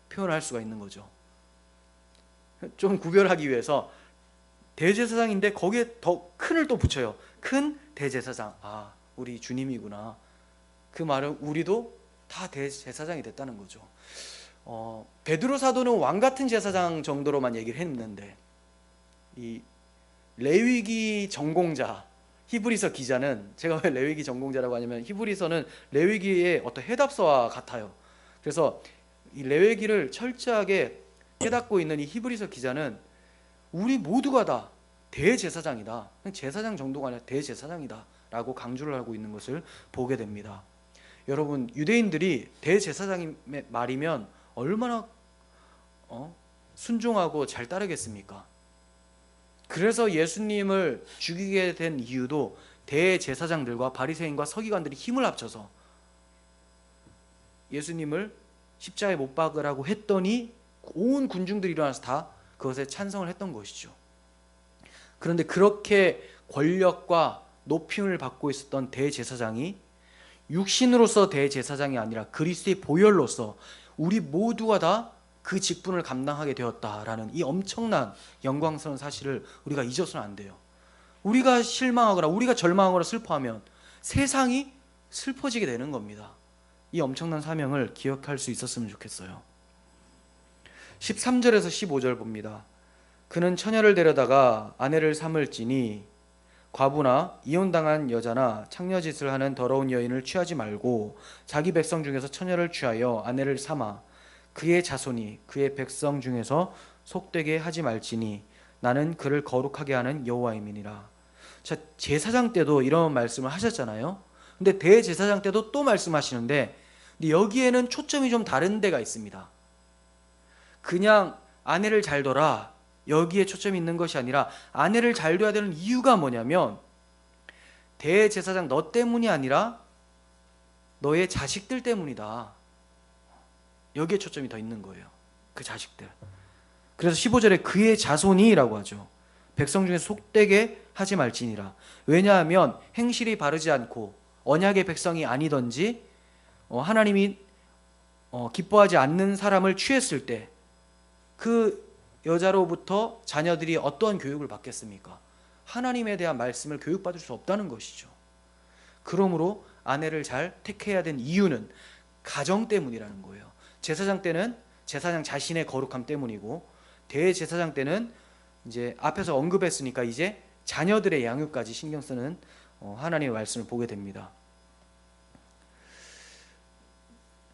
표현할 수가 있는 거죠. 좀 구별하기 위해서 대제사장인데 거기에 더 큰을 또 붙여요. 큰 대제사장. 우리 주님이구나. 그 말은 우리도 다 대제사장이 됐다는 거죠. 베드로 사도는 왕 같은 제사장 정도로만 얘기를 했는데, 이 레위기 전공자 히브리서 기자는, 제가 왜 레위기 전공자라고 하냐면 히브리서는 레위기의 어떤 해답서와 같아요. 그래서 이 레위기를 철저하게 깨닫고 있는 이 히브리서 기자는 우리 모두가 다 대제사장이다, 제사장 정도가 아니라 대제사장이다 라고 강조를 하고 있는 것을 보게 됩니다. 여러분, 유대인들이 대제사장의 말이면 얼마나 순종하고 잘 따르겠습니까? 그래서 예수님을 죽이게 된 이유도 대제사장들과 바리새인과 서기관들이 힘을 합쳐서 예수님을 십자가에 못 박으라고 했더니 온 군중들이 일어나서 다 그것에 찬성을 했던 것이죠. 그런데 그렇게 권력과 높임을 받고 있었던 대제사장이 육신으로서 대제사장이 아니라 그리스도의 보혈로서 우리 모두가 다 그 직분을 감당하게 되었다라는 이 엄청난 영광스러운 사실을 우리가 잊어서는 안 돼요. 우리가 실망하거나 우리가 절망하거나 슬퍼하면 세상이 슬퍼지게 되는 겁니다. 이 엄청난 사명을 기억할 수 있었으면 좋겠어요. 13절에서 15절 봅니다. 그는 처녀를 데려다가 아내를 삼을지니 과부나 이혼당한 여자나 창녀짓을 하는 더러운 여인을 취하지 말고 자기 백성 중에서 처녀를 취하여 아내를 삼아 그의 자손이 그의 백성 중에서 속되게 하지 말지니 나는 그를 거룩하게 하는 여호와임이니라. 자, 제사장 때도 이런 말씀을 하셨잖아요. 근데 대제사장 때도 또 말씀하시는데, 근데 여기에는 초점이 좀 다른 데가 있습니다. 그냥 아내를 잘 둬라, 여기에 초점이 있는 것이 아니라 아내를 잘 둬야 되는 이유가 뭐냐면 대제사장 너 때문이 아니라 너의 자식들 때문이다. 여기에 초점이 더 있는 거예요. 그 자식들. 그래서 15절에 그의 자손이라고 하죠. 백성 중에 속되게 하지 말지니라. 왜냐하면 행실이 바르지 않고 언약의 백성이 아니던지 하나님이 기뻐하지 않는 사람을 취했을 때 그 여자로부터 자녀들이 어떠한 교육을 받겠습니까? 하나님에 대한 말씀을 교육받을 수 없다는 것이죠. 그러므로 아내를 잘 택해야 된 이유는 가정 때문이라는 거예요. 제사장 때는 제사장 자신의 거룩함 때문이고, 대제사장 때는 이제 앞에서 언급했으니까 이제 자녀들의 양육까지 신경 쓰는 하나님의 말씀을 보게 됩니다.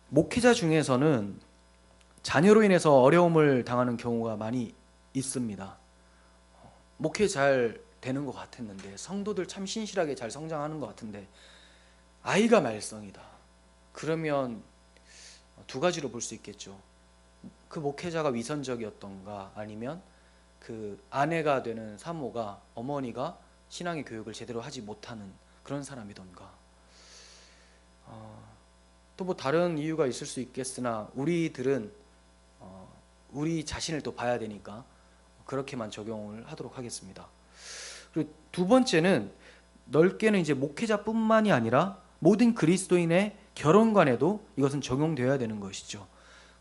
목회자 중에서는 자녀로 인해서 어려움을 당하는 경우가 많이 있습니다. 목회 잘 되는 것 같았는데, 성도들 참 신실하게 잘 성장하는 것 같은데 아이가 말썽이다. 그러면 두 가지로 볼 수 있겠죠. 그 목회자가 위선적이었던가, 아니면 그 아내가 되는 사모가, 어머니가 신앙의 교육을 제대로 하지 못하는 그런 사람이던가. 또 뭐 다른 이유가 있을 수 있겠으나 우리들은 우리 자신을 또 봐야 되니까 그렇게만 적용을 하도록 하겠습니다. 그리고 두 번째는 넓게는 이제 목회자뿐만이 아니라 모든 그리스도인의 결혼관에도 이것은 적용되어야 되는 것이죠.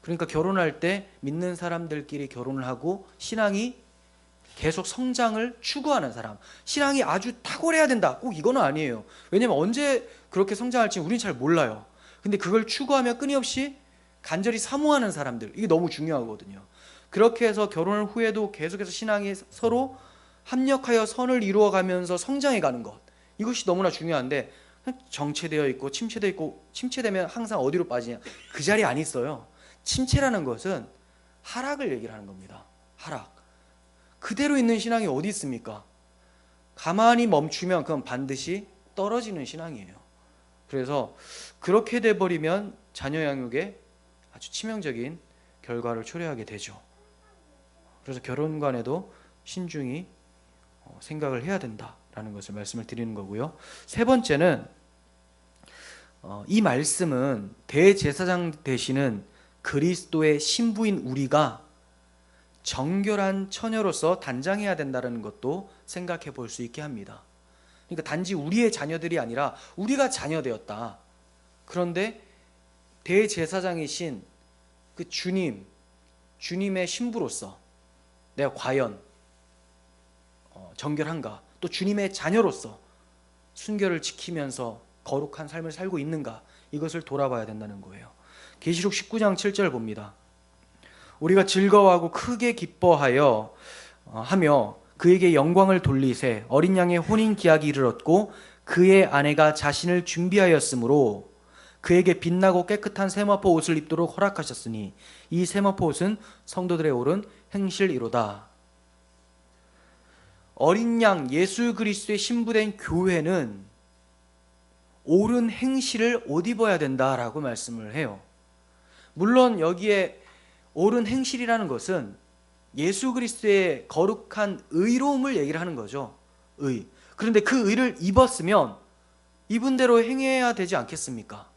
그러니까 결혼할 때 믿는 사람들끼리 결혼을 하고 신앙이 계속 성장을 추구하는 사람, 신앙이 아주 탁월해야 된다, 꼭 이거는 아니에요. 왜냐면 언제 그렇게 성장할지 우리는 잘 몰라요. 근데 그걸 추구하며 끊임없이 간절히 사모하는 사람들, 이게 너무 중요하거든요. 그렇게 해서 결혼 후에도 계속해서 신앙이 서로 합력하여 선을 이루어가면서 성장해가는 것, 이것이 너무나 중요한데 정체되어 있고 침체되어 있고, 침체되면 항상 어디로 빠지냐, 그 자리에 안 있어요. 침체라는 것은 하락을 얘기를 하는 겁니다. 하락. 그대로 있는 신앙이 어디 있습니까? 가만히 멈추면 그건 반드시 떨어지는 신앙이에요. 그래서 그렇게 돼버리면 자녀 양육에 아주 치명적인 결과를 초래하게 되죠. 그래서 결혼관에도 신중히 생각을 해야 된다라는 것을 말씀을 드리는 거고요. 세 번째는 이 말씀은 대제사장 되시는 그리스도의 신부인 우리가 정결한 처녀로서 단장해야 된다는 것도 생각해 볼 수 있게 합니다. 그러니까 단지 우리의 자녀들이 아니라 우리가 자녀되었다. 그런데 대제사장이신 그 주님의 신부로서 내가 과연 정결한가, 또 주님의 자녀로서 순결을 지키면서 거룩한 삶을 살고 있는가, 이것을 돌아봐야 된다는 거예요. 계시록 19장 7절 봅니다. 우리가 즐거워하고 크게 기뻐하여 하며 그에게 영광을 돌리세 어린 양의 혼인 기약이 이르렀고 그의 아내가 자신을 준비하였으므로 그에게 빛나고 깨끗한 세마포 옷을 입도록 허락하셨으니 이 세마포 옷은 성도들의 옳은 행실이로다. 어린 양 예수 그리스도의 신부된 교회는 옳은 행실을 옷 입어야 된다라고 말씀을 해요. 물론 여기에 옳은 행실이라는 것은 예수 그리스도의 거룩한 의로움을 얘기를 하는 거죠. 의. 그런데 그 의를 입었으면 입은 대로 행해야 되지 않겠습니까?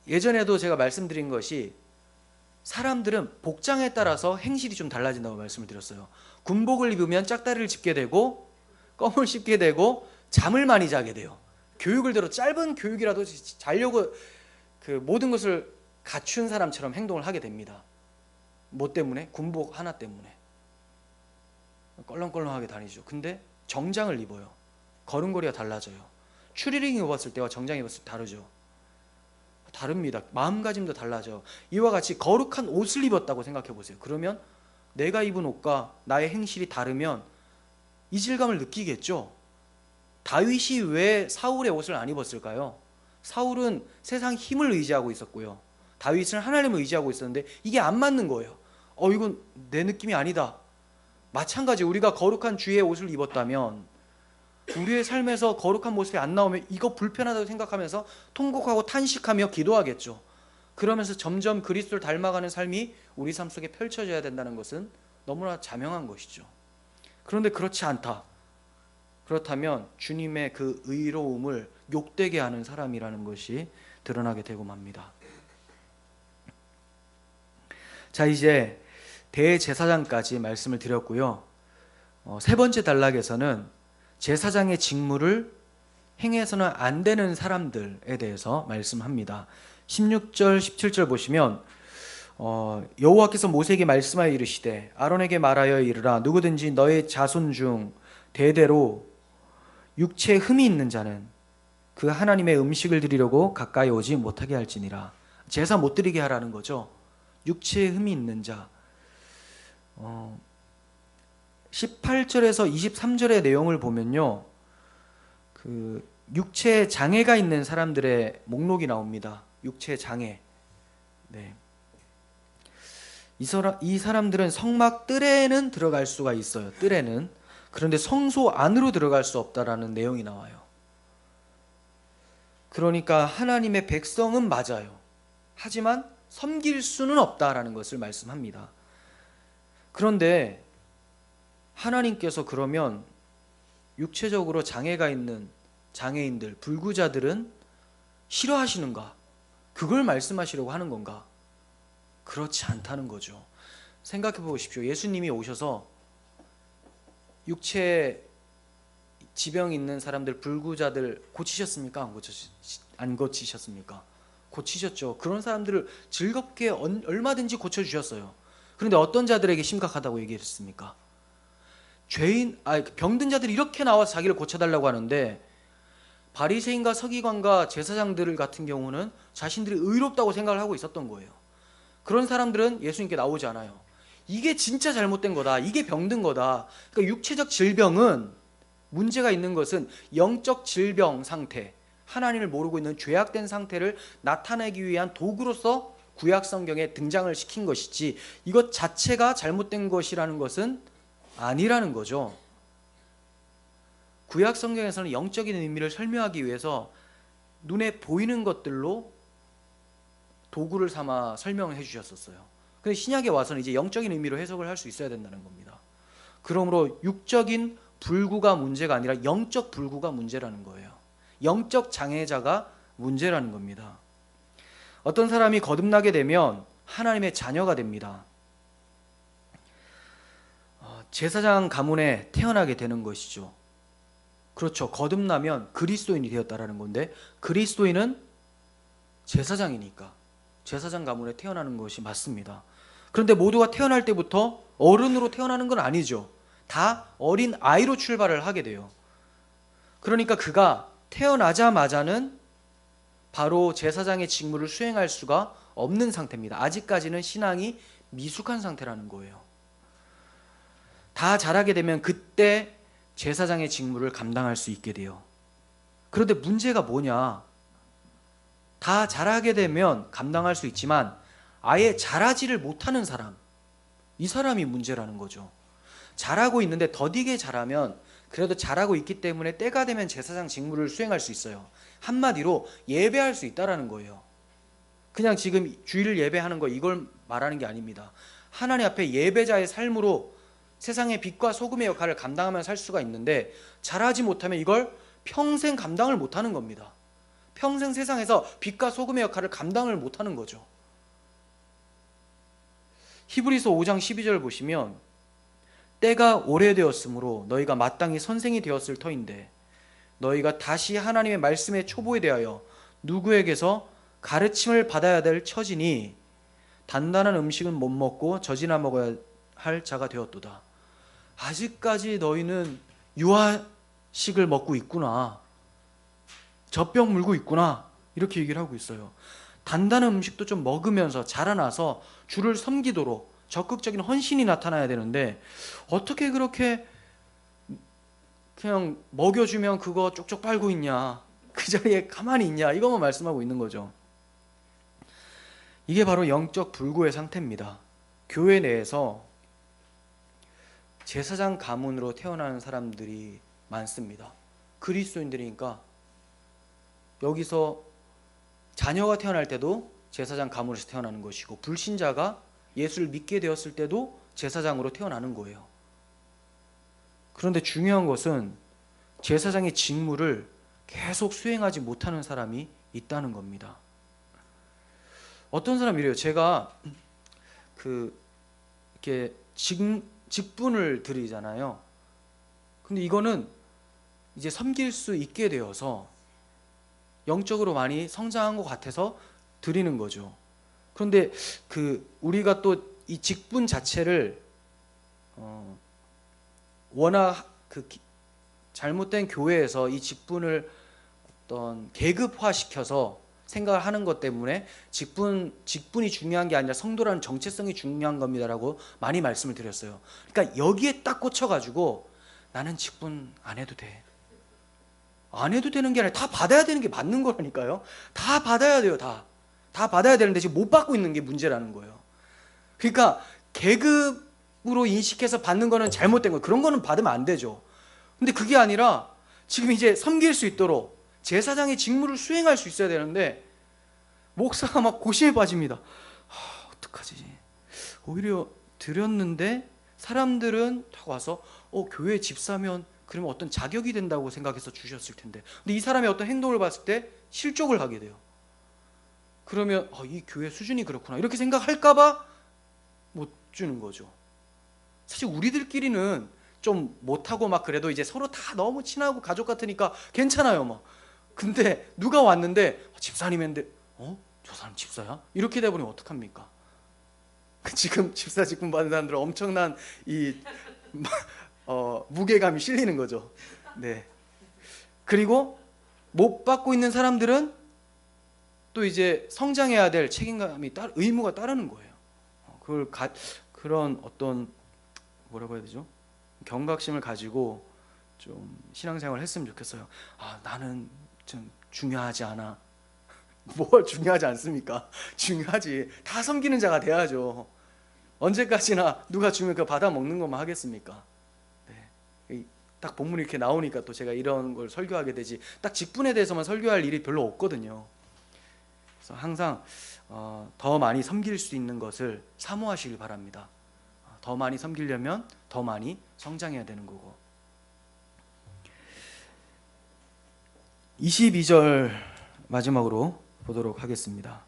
예전에도 제가 말씀드린 것이, 사람들은 복장에 따라서 행실이 좀 달라진다고 말씀을 드렸어요. 군복을 입으면 짝다리를 짚게 되고 껌을 씹게 되고 잠을 많이 자게 돼요. 교육을 들어 짧은 교육이라도 자려고 그 모든 것을 갖춘 사람처럼 행동을 하게 됩니다. 뭐 때문에? 군복 하나 때문에 껄렁껄렁하게 다니죠. 근데 정장을 입어요. 걸음걸이가 달라져요. 추리닝 입었을 때와 정장 입었을 때 다르죠. 다릅니다. 마음가짐도 달라져. 이와 같이 거룩한 옷을 입었다고 생각해 보세요. 그러면 내가 입은 옷과 나의 행실이 다르면 이질감을 느끼겠죠. 다윗이 왜 사울의 옷을 안 입었을까요? 사울은 세상 힘을 의지하고 있었고요, 다윗은 하나님을 의지하고 있었는데 이게 안 맞는 거예요. 이건 내 느낌이 아니다. 마찬가지 우리가 거룩한 주의 옷을 입었다면 우리의 삶에서 거룩한 모습이 안 나오면 이거 불편하다고 생각하면서 통곡하고 탄식하며 기도하겠죠. 그러면서 점점 그리스도를 닮아가는 삶이 우리 삶 속에 펼쳐져야 된다는 것은 너무나 자명한 것이죠. 그런데 그렇지 않다. 그렇다면 주님의 그 의로움을 욕되게 하는 사람이라는 것이 드러나게 되고 맙니다. 자, 이제 대제사장까지 말씀을 드렸고요. 세 번째 단락에서는 제사장의 직무를 행해서는 안 되는 사람들에 대해서 말씀합니다. 16절 17절 보시면 여호와께서 모세에게 말씀하여 이르시되 아론에게 말하여 이르라 누구든지 너의 자손 중 대대로 육체에 흠이 있는 자는 그 하나님의 음식을 드리려고 가까이 오지 못하게 할지니라. 제사 못 드리게 하라는 거죠. 육체에 흠이 있는 자. 18절에서 23절의 내용을 보면요, 그 육체 장애가 있는 사람들의 목록이 나옵니다. 육체 장애. 네. 이 사람들은 성막 뜰에는 들어갈 수가 있어요. 뜰에는. 그런데 성소 안으로 들어갈 수 없다라는 내용이 나와요. 그러니까 하나님의 백성은 맞아요. 하지만 섬길 수는 없다라는 것을 말씀합니다. 그런데 하나님께서 그러면 육체적으로 장애가 있는 장애인들, 불구자들은 싫어하시는가? 그걸 말씀하시려고 하는 건가? 그렇지 않다는 거죠. 생각해 보십시오. 예수님이 오셔서 육체 지병 있는 사람들, 불구자들 고치셨습니까? 안 고치셨습니까? 고치셨죠. 그런 사람들을 즐겁게 얼마든지 고쳐주셨어요. 그런데 어떤 자들에게 심각하다고 얘기했습니까? 병든 자들이 이렇게 나와서 자기를 고쳐달라고 하는데, 바리새인과 서기관과 제사장들 같은 경우는 자신들이 의롭다고 생각을 하고 있었던 거예요. 그런 사람들은 예수님께 나오지 않아요. 이게 진짜 잘못된 거다. 이게 병든 거다. 그러니까 육체적 질병은, 문제가 있는 것은 영적 질병 상태, 하나님을 모르고 있는 죄악된 상태를 나타내기 위한 도구로서 구약 성경에 등장을 시킨 것이지, 이것 자체가 잘못된 것이라는 것은 아니라는 거죠. 구약 성경에서는 영적인 의미를 설명하기 위해서 눈에 보이는 것들로 도구를 삼아 설명을 해주셨었어요. 근데 신약에 와서는 이제 영적인 의미로 해석을 할 수 있어야 된다는 겁니다. 그러므로 육적인 불구가 문제가 아니라 영적 불구가 문제라는 거예요. 영적 장애자가 문제라는 겁니다. 어떤 사람이 거듭나게 되면 하나님의 자녀가 됩니다. 제사장 가문에 태어나게 되는 것이죠. 그렇죠. 거듭나면 그리스도인이 되었다라는 건데, 그리스도인은 제사장이니까 제사장 가문에 태어나는 것이 맞습니다. 그런데 모두가 태어날 때부터 어른으로 태어나는 건 아니죠. 다 어린 아이로 출발을 하게 돼요. 그러니까 그가 태어나자마자는 바로 제사장의 직무를 수행할 수가 없는 상태입니다. 아직까지는 신앙이 미숙한 상태라는 거예요. 다 자라게 되면 그때 제사장의 직무를 감당할 수 있게 돼요. 그런데 문제가 뭐냐? 다 자라게 되면 감당할 수 있지만 아예 자라지를 못하는 사람, 이 사람이 문제라는 거죠. 잘하고 있는데 더디게 자라면 그래도 잘하고 있기 때문에 때가 되면 제사장 직무를 수행할 수 있어요. 한마디로 예배할 수 있다라는 거예요. 그냥 지금 주일 예배하는 거 이걸 말하는 게 아닙니다. 하나님 앞에 예배자의 삶으로 세상의 빛과 소금의 역할을 감당하며 살 수가 있는데, 잘하지 못하면 이걸 평생 감당을 못하는 겁니다. 평생 세상에서 빛과 소금의 역할을 감당을 못하는 거죠. 히브리서 5장 12절 보시면 때가 오래되었으므로 너희가 마땅히 선생이 되었을 터인데 너희가 다시 하나님의 말씀의 초보에 대하여 누구에게서 가르침을 받아야 될 처지니 단단한 음식은 못 먹고 젖이나 먹어야 할 자가 되었도다. 아직까지 너희는 유아식을 먹고 있구나, 젖병 물고 있구나, 이렇게 얘기를 하고 있어요. 단단한 음식도 좀 먹으면서 자라나서 주를 섬기도록 적극적인 헌신이 나타나야 되는데 어떻게 그렇게 그냥 먹여주면 그거 쪽쪽 빨고 있냐, 그 자리에 가만히 있냐, 이것만 말씀하고 있는 거죠. 이게 바로 영적 불구의 상태입니다. 교회 내에서 제사장 가문으로 태어나는 사람들이 많습니다. 그리스도인들이니까 여기서 자녀가 태어날 때도 제사장 가문에서 태어나는 것이고, 불신자가 예수를 믿게 되었을 때도 제사장으로 태어나는 거예요. 그런데 중요한 것은 제사장의 직무를 계속 수행하지 못하는 사람이 있다는 겁니다. 어떤 사람이래요. 제가 이렇게 직분을 드리잖아요. 근데 이거는 이제 섬길 수 있게 되어서 영적으로 많이 성장한 것 같아서 드리는 거죠. 그런데 우리가 또 이 직분 자체를 워낙 잘못된 교회에서 이 직분을 어떤 계급화시켜서 생각을 하는 것 때문에 직분이 중요한 게 아니라 성도라는 정체성이 중요한 겁니다라고 많이 말씀을 드렸어요. 그러니까 여기에 딱 꽂혀가지고 나는 직분 안 해도 돼. 안 해도 되는 게 아니라 다 받아야 되는 게 맞는 거라니까요. 다 받아야 돼요. 다 받아야 되는데 지금 못 받고 있는 게 문제라는 거예요. 그러니까 계급으로 인식해서 받는 거는 잘못된 거예요. 그런 거는 받으면 안 되죠. 근데 그게 아니라 지금 이제 섬길 수 있도록 제사장의 직무를 수행할 수 있어야 되는데 목사가 막 고심에 빠집니다. 어떡하지? 오히려 드렸는데 사람들은 다 와서 교회 집사면 그러면 어떤 자격이 된다고 생각해서 주셨을 텐데, 근데 이 사람의 어떤 행동을 봤을 때 실족을 하게 돼요. 그러면 이 교회 수준이 그렇구나 이렇게 생각할까봐 못 주는 거죠. 사실 우리들끼리는 좀 못하고 막 그래도 이제 서로 다 너무 친하고 가족 같으니까 괜찮아요. 막 근데 누가 왔는데 집사님인데 저 사람 집사야? 이렇게 돼버리면 어떡합니까? 지금 집사 직분 받은 사람들은 엄청난 무게감이 실리는 거죠. 네. 그리고 못 받고 있는 사람들은 또 이제 성장해야 될 책임감이 의무가 따르는 거예요. 그런 어떤 뭐라고 해야 되죠? 경각심을 가지고 좀 신앙생활을 했으면 좋겠어요. 나는 좀 중요하지 않아. 뭘 중요하지 않습니까? 중요하지. 다 섬기는 자가 돼야죠. 언제까지나 누가 주면 그거 받아 먹는 것만 하겠습니까? 네. 딱 본문이 이렇게 나오니까 또 제가 이런 걸 설교하게 되지. 딱 직분에 대해서만 설교할 일이 별로 없거든요. 그래서 항상 더 많이 섬길 수 있는 것을 사모하시길 바랍니다. 더 많이 섬기려면 더 많이 성장해야 되는 거고. 22절 마지막으로 보도록 하겠습니다.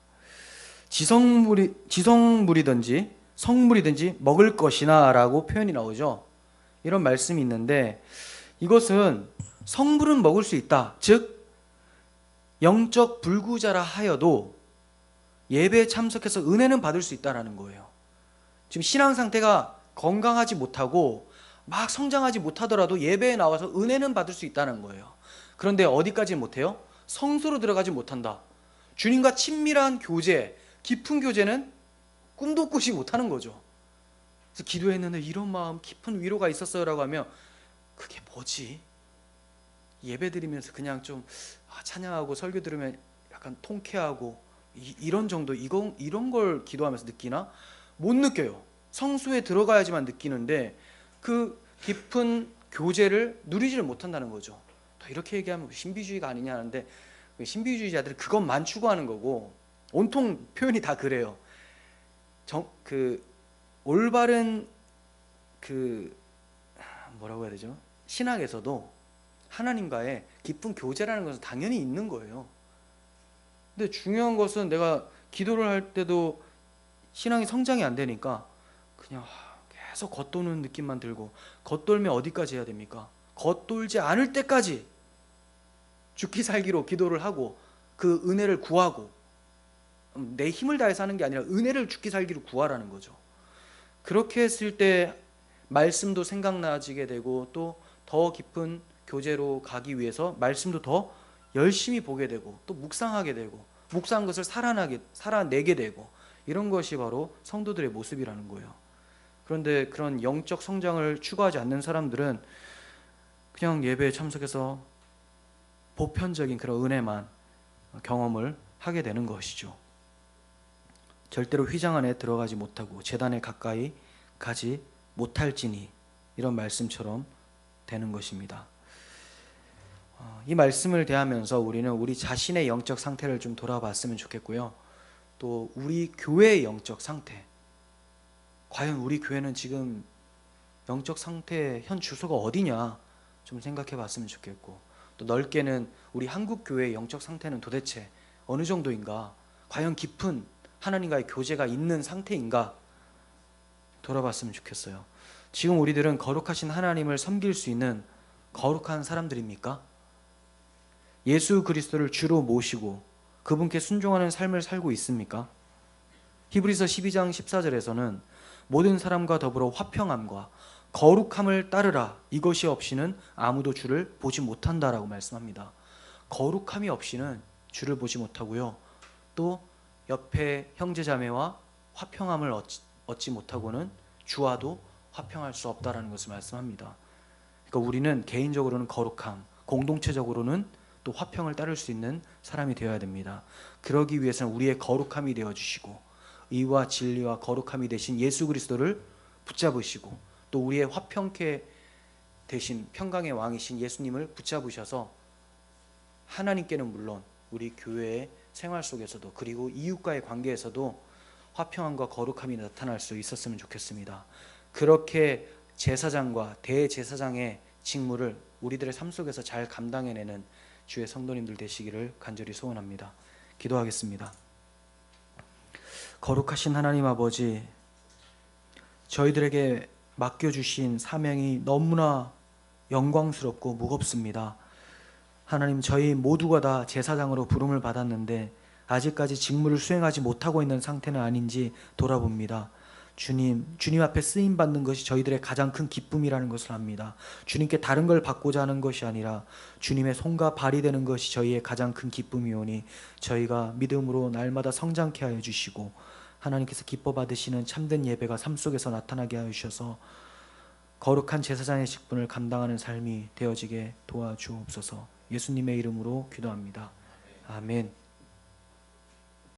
지성물이든지 성물이든지 먹을 것이나 라고 표현이 나오죠. 이런 말씀이 있는데 이것은 성물은 먹을 수 있다. 즉 영적 불구자라 하여도 예배에 참석해서 은혜는 받을 수 있다는 거예요. 지금 신앙 상태가 건강하지 못하고 막 성장하지 못하더라도 예배에 나와서 은혜는 받을 수 있다는 거예요. 그런데 어디까지 못해요? 성소로 들어가지 못한다. 주님과 친밀한 교제, 깊은 교제는 꿈도 꾸지 못하는 거죠. 그래서 기도했는데 이런 마음 깊은 위로가 있었어요 라고 하면 그게 뭐지? 예배 드리면서 그냥 좀 찬양하고 설교 들으면 약간 통쾌하고 이런 정도 이런 걸 기도하면서 느끼나? 못 느껴요. 성소에 들어가야지만 느끼는데 그 깊은 교제를 누리지를 못한다는 거죠. 또 이렇게 얘기하면 신비주의가 아니냐 하는데 신비주의자들은 그것만 추구하는 거고 온통 표현이 다 그래요. 올바른 뭐라고 해야 되죠? 신학에서도 하나님과의 깊은 교제라는 것은 당연히 있는 거예요. 근데 중요한 것은 내가 기도를 할 때도 신앙이 성장이 안 되니까 그냥 계속 겉도는 느낌만 들고, 겉돌면 어디까지 해야 됩니까? 겉돌지 않을 때까지 죽기 살기로 기도를 하고 그 은혜를 구하고, 내 힘을 다해서 하는 게 아니라 은혜를 죽기 살기로 구하라는 거죠. 그렇게 했을 때 말씀도 생각나지게 되고 또 더 깊은 교제로 가기 위해서 말씀도 더 열심히 보게 되고 또 묵상하게 되고 묵상한 것을 살아내게 되고, 이런 것이 바로 성도들의 모습이라는 거예요. 그런데 그런 영적 성장을 추구하지 않는 사람들은 그냥 예배에 참석해서 보편적인 그런 은혜만 경험을 하게 되는 것이죠. 절대로 휘장 안에 들어가지 못하고 제단에 가까이 가지 못할지니, 이런 말씀처럼 되는 것입니다. 이 말씀을 대하면서 우리는 우리 자신의 영적 상태를 좀 돌아봤으면 좋겠고요. 또 우리 교회의 영적 상태, 과연 우리 교회는 지금 영적 상태의 현 주소가 어디냐 좀 생각해 봤으면 좋겠고, 또 넓게는 우리 한국 교회의 영적 상태는 도대체 어느 정도인가, 과연 깊은 하나님과의 교제가 있는 상태인가 돌아봤으면 좋겠어요. 지금 우리들은 거룩하신 하나님을 섬길 수 있는 거룩한 사람들입니까? 예수 그리스도를 주로 모시고 그분께 순종하는 삶을 살고 있습니까? 히브리서 12장 14절에서는 모든 사람과 더불어 화평함과 거룩함을 따르라, 이것이 없이는 아무도 주를 보지 못한다라고 말씀합니다. 거룩함이 없이는 주를 보지 못하고요, 또 옆에 형제자매와 화평함을 얻지 못하고는 주와도 화평할 수 없다라는 것을 말씀합니다. 그러니까 우리는 개인적으로는 거룩함, 공동체적으로는 또 화평을 따를 수 있는 사람이 되어야 됩니다. 그러기 위해서는 우리의 거룩함이 되어주시고 의와 진리와 거룩함이 되신 예수 그리스도를 붙잡으시고, 또 우리의 화평케 되신 평강의 왕이신 예수님을 붙잡으셔서 하나님께는 물론 우리 교회의 생활 속에서도, 그리고 이웃과의 관계에서도 화평함과 거룩함이 나타날 수 있었으면 좋겠습니다. 그렇게 제사장과 대제사장의 직무를 우리들의 삶 속에서 잘 감당해내는 주의 성도님들 되시기를 간절히 소원합니다. 기도하겠습니다. 거룩하신 하나님 아버지, 저희들에게 맡겨주신 사명이 너무나 영광스럽고 무겁습니다. 하나님, 저희 모두가 다 제사장으로 부름을 받았는데 아직까지 직무를 수행하지 못하고 있는 상태는 아닌지 돌아봅니다. 주님 앞에 쓰임받는 것이 저희들의 가장 큰 기쁨이라는 것을 압니다. 주님께 다른 걸 받고자 하는 것이 아니라 주님의 손과 발이 되는 것이 저희의 가장 큰 기쁨이오니, 저희가 믿음으로 날마다 성장케 하여 주시고 하나님께서 기뻐 받으시는 참된 예배가 삶 속에서 나타나게 하여 주셔서 거룩한 제사장의 직분을 감당하는 삶이 되어지게 도와주옵소서. 예수님의 이름으로 기도합니다. 아멘.